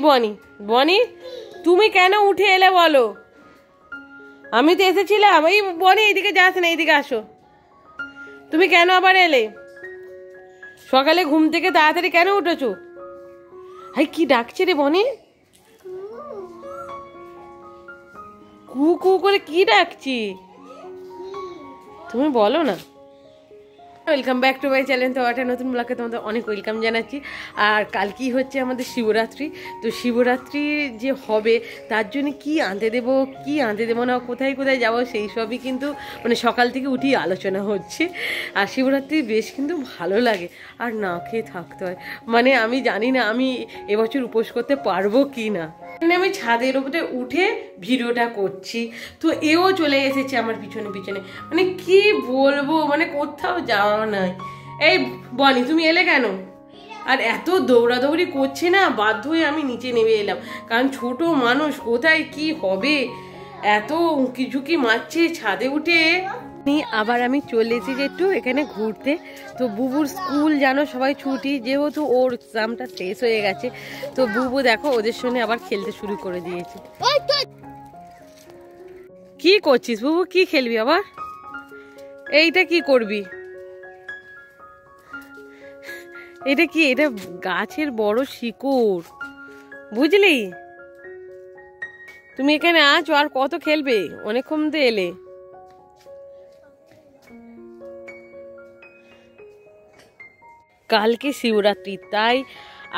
বনি বনি তুমি কেন উঠে এলে বলো? আমি তো এসেছিলাম। এই বনি এইদিকে যাস না, এইদিকে আসো। তুমি কেন আবার এলে? সকালে ঘুম থেকে তাড়াতাড়ি কেন উঠেছো? হাই কি ডাকছে রে বনি? কু কু করে কি ডাকছি? তুমি বলো না। Welcome back to my channel. তো একটা নতুন ব্লগে তোমাদের অনেক ওয়েলকাম জানাচ্ছি। আর কালকেই হচ্ছে আমাদের শিবরাত্রি। তো শিবরাত্রি যে হবে তার জন্য কি আনতে দেবো কি আনতে দেবো না, কোথায় কোথায় যাবো সেই সবই কিন্তু মানে সকাল থেকে উঠেই আলোচনা হচ্ছে। আর শিবরাত্রি বেশ কিন্তু ভালো লাগে, আর না খেয়ে থাকতে হয়। মানে আমি জানি না আমি এবছর উপোস করতে পারবো কি না। আমি ছাদের উপরে উঠে ভিডিওটা করছি, তো এও চলে এসেছে আমার পিছনে পিছনে। মানে কি বলবো, মানে কোথাও যাওয়া নাই। এই বনি তুমি এলে কেন? আর এত দৌড়াদৌড়ি করছে না, বাধ্য হয়ে আমি নিচে নেমে এলাম, কারণ ছোট মানুষ কোথায় কি হবে, এত উঁকি ঝুঁকি মারছে ছাদে উঠে। আবার আমি চলে এসেছি একটু এখানে ঘুরতে। তো বুবুর স্কুল জানো সবাই ছুটি, যেহেতু ওর এক্সামটা শেষ হয়ে গেছে। তো বুবু দেখো ওদের সঙ্গে আবার খেলতে শুরু করে দিয়েছে। কি করছিস বুবু? কি খেলবি আবার? এইটা কি করবি? এটা কি? এটা গাছের বড় শিকড়, বুঝলি? তুমি এখানে আছো, আর কত খেলবে? অনেকক্ষণ তো এলে। কালকে শিবরাত্রি, তাই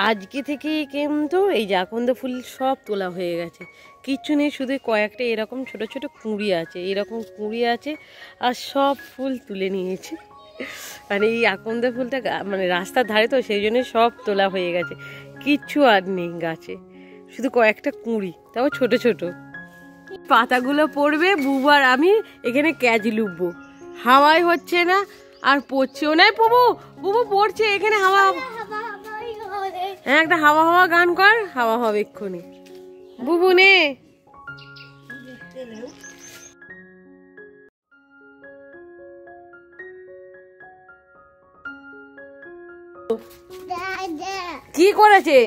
আজকে থেকে কিন্তু এই আকন্দ ফুল সব তোলা হয়ে গেছে। কিচ্ছু নেই, শুধু কয়েকটা এরকম ছোট ছোট কুঁড়ি আছে, এরকম কুঁড়ি আছে, আর সব ফুল তুলে নিয়েছে। মানে এই আকন্দ ফুলটা মানে রাস্তার ধারে, তো সেই জন্য সব তোলা হয়ে গেছে। কিচ্ছু আর নেই গাছে, শুধু কয়েকটা কুঁড়ি, তাও ছোট ছোট। পাতাগুলো পড়বে, বুবু আর আমি এখানে ক্যাচ লুববো। হাওয়াই হচ্ছে না আর পড়ছেও না। বুবু বুবু পড়ছে এখানে, হাওয়া। হ্যাঁ, একটা হাওয়া হাওয়া গান কর, হাওয়া হবে এক্ষুনি। বুবু নে। কি করেছে?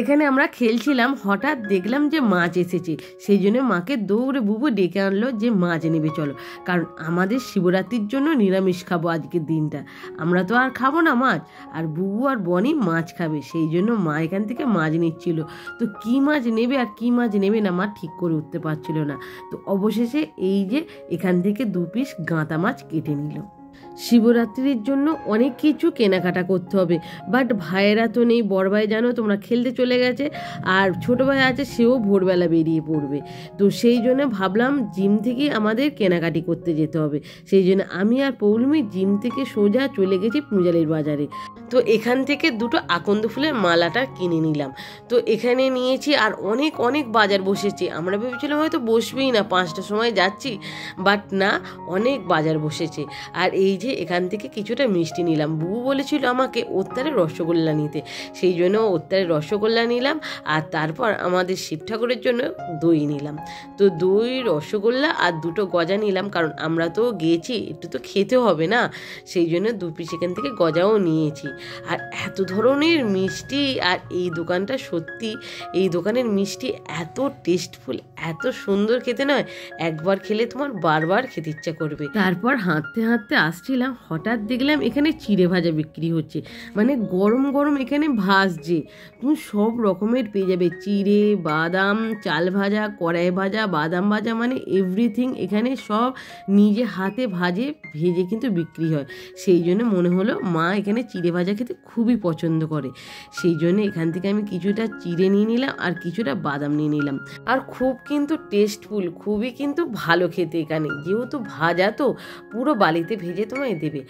এখানে আমরা খেলছিলাম, হঠাৎ দেখলাম যে মাছ এসেছে। সেই জন্য মাকে দৌড়ে বুবু ডেকে আনলো যে মাছ নেবে চলো, কারণ আমাদের শিবরাত্রির জন্য নিরামিষ খাবো আজকের দিনটা। আমরা তো আর খাবো না মাছ, আর বুবু আর বনি মাছ খাবে, সেই জন্য মা এখান থেকে মাছ নিচ্ছিল। তো কি মাছ নেবে আর কি মাছ নেবে না মা ঠিক করে উঠতে পারছিল না। তো অবশেষে এই যে এখান থেকে 2 পিস গাঁতা মাছ কেটে নিল। শিবরাত্রির জন্য অনেক কিছু কেনাকাটা করতে হবে, বাট ভাইয়েরা তো নেই। বড় ভাই জানো তোমরা খেলতে চলে গেছে, আর ছোট ভাই আছে, সেও ভোরবেলা বেরিয়ে পড়বে। তো সেই জন্য ভাবলাম জিম থেকে আমাদের কেনাকাটি করতে যেতে হবে। সেই জন্য আমি আর পৌলমি জিম থেকে সোজা চলে গেছি পূজালির বাজারে। তো এখান থেকে 2টো আকন্দ ফুলের মালাটা কিনে নিলাম। তো এখানে নিয়েছি, আর অনেক অনেক বাজার বসেছে। আমরা ভেবেছিলাম হয়তো বসবেই না, 5টার সময় যাচ্ছি, বাট না, অনেক বাজার বসেছে। আর এই যে এখান থেকে কিছুটা মিষ্টি নিলাম। বুবু বলেছিল আমাকে ওত্তারে রসগোল্লা নিতে, সেই জন্য ওত্তারে রসগোল্লা নিলাম। আর তারপর আমাদের শিব ঠাকুরের জন্য দই নিলাম। তো দই, রসগোল্লা আর 2টো গজা নিলাম, কারণ আমরা তো গিয়েছি, একটু তো খেতে হবে না। সেই জন্য 2 পিস এখান থেকে গজাও নিয়েছি। আর এত ধরনের মিষ্টি, আর এই দোকানটা সত্যি, এই দোকানের মিষ্টি এত টেস্টফুল, এত সুন্দর খেতে, নয় একবার খেলে তোমার বারবার খেতে ইচ্ছা করবে। তারপর হাঁটতে হাঁটতে আসছিলাম, হঠাৎ দেখলাম এখানে চিড়ে ভাজা বিক্রি হচ্ছে। মানে গরম গরম এখানে ভাজছে, তুমি সব রকমের পেয়ে যাবে। চিড়ে, বাদাম, চাল ভাজা, কড়াই ভাজা, বাদাম ভাজা, মানে এভরিথিং এখানে সব নিজে হাতে ভেজে কিন্তু বিক্রি হয়। সেই জন্য মনে হলো মা এখানে চিড়ে ভাজা খেতে খুবই পছন্দ করে। সেই জন্য এখান থেকে আমি কিছুটা চিড়ে নিয়ে নিলাম আর কিছুটা বাদাম নিয়ে নিলাম। আর খুব কিন্তু টেস্টফুল, খুবই কিন্তু ভালো খেতে। এখানে যেহেতু ভাজা, তো পুরো বালিতে ভেজে তোমায় দেবে।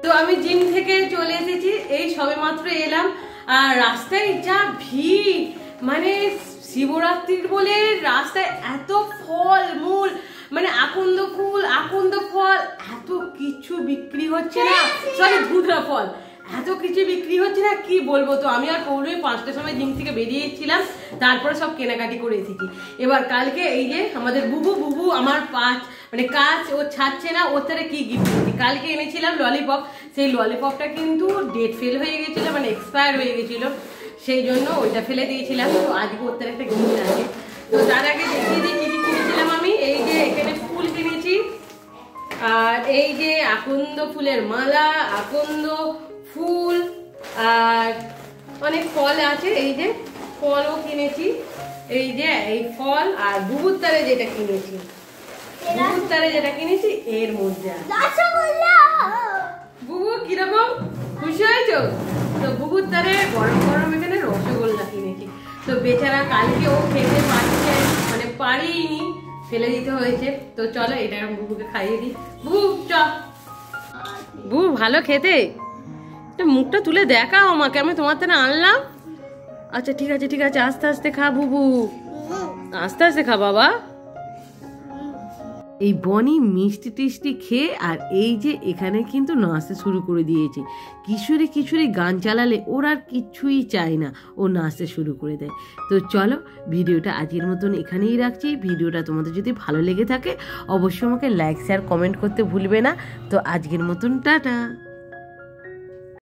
তো আমি জিম থেকে চলে এসেছি, এই সবে মাত্র এলাম। আর রাস্তায় যা ভিড়, মানে শিবরাত্রির বলে রাস্তায় এত ফল মূল, মানে আকন্দ ফুল, আকন্দ ফল, এত কিছু বিক্রি হচ্ছে না। সরি, ধুতরা ফল, এত কিছু বিক্রি হচ্ছে না কি বলবো। তো আমি আর পৌলমী 5টার সময় জিম থেকে বেরিয়েছিলাম, তারপরে সব কেনাকাটি করে এসেছি। এবার কালকে এই যে আমাদের বুবু আমার কাজ ও ছাড়ছে না, ওর তারা কি গিফট দিচ্ছি। কালকে এনেছিলাম ললিপপ, সেই ললিপপটা কিন্তু ডেট ফেল হয়ে গেছিলো, এক্সপায়ার হয়ে গেছিলো, সেই জন্য ওইটা ফেলে দিয়েছিলাম। তো আজকে ওর তার একটা গিফট আছে। তো তার আগে দেখিয়ে দিই কি কি কিনেছিলাম আমি। এই যে এখানে ফুল কিনেছি, আর এই যে আকন্দ ফুলের মালা, আকন্দ ফুল, আর অনেক ফল আছে। এই যে ফলও কিনেছি, এই যে এই ফল, আর বুবুর তারে যেটা কিনেছি এর মধ্যে বুবু কিরকম খুশি হয়েছো? তো বুবুর তারে গরম গরম এখানে রসগোল্লা কিনেছি। তো বেচারা কালকে ও খেতে পারছে পারিনি, ফেলে দিতে হয়েছে। তো চলো এটা বুবুকে খাইয়ে দিই। বুবু চ, বুবু ভালো খেতে, মুখটা তুলে দেখাও আমাকে, আমি তোমার থেকে আনলাম। আচ্ছা ঠিক আছে আস্তে আস্তে খা বুবু, আস্তে আস্তে খা বাবা। এই বনি মিষ্টি টিষ্টি খেয়ে আর এই যে এখানে কিন্তু নাচতে শুরু করে দিয়েছে। কিশোরী গান চালালে ওর আর কিচ্ছুই চায় না, ও নাচতে শুরু করে দেয়। তো চলো ভিডিওটা আজকের মতন এখানেই রাখছি। ভিডিওটা তোমাদের যদি ভালো লেগে থাকে অবশ্যই আমাকে লাইক শেয়ার কমেন্ট করতে ভুলবে না। তো আজকের মতন টাটা।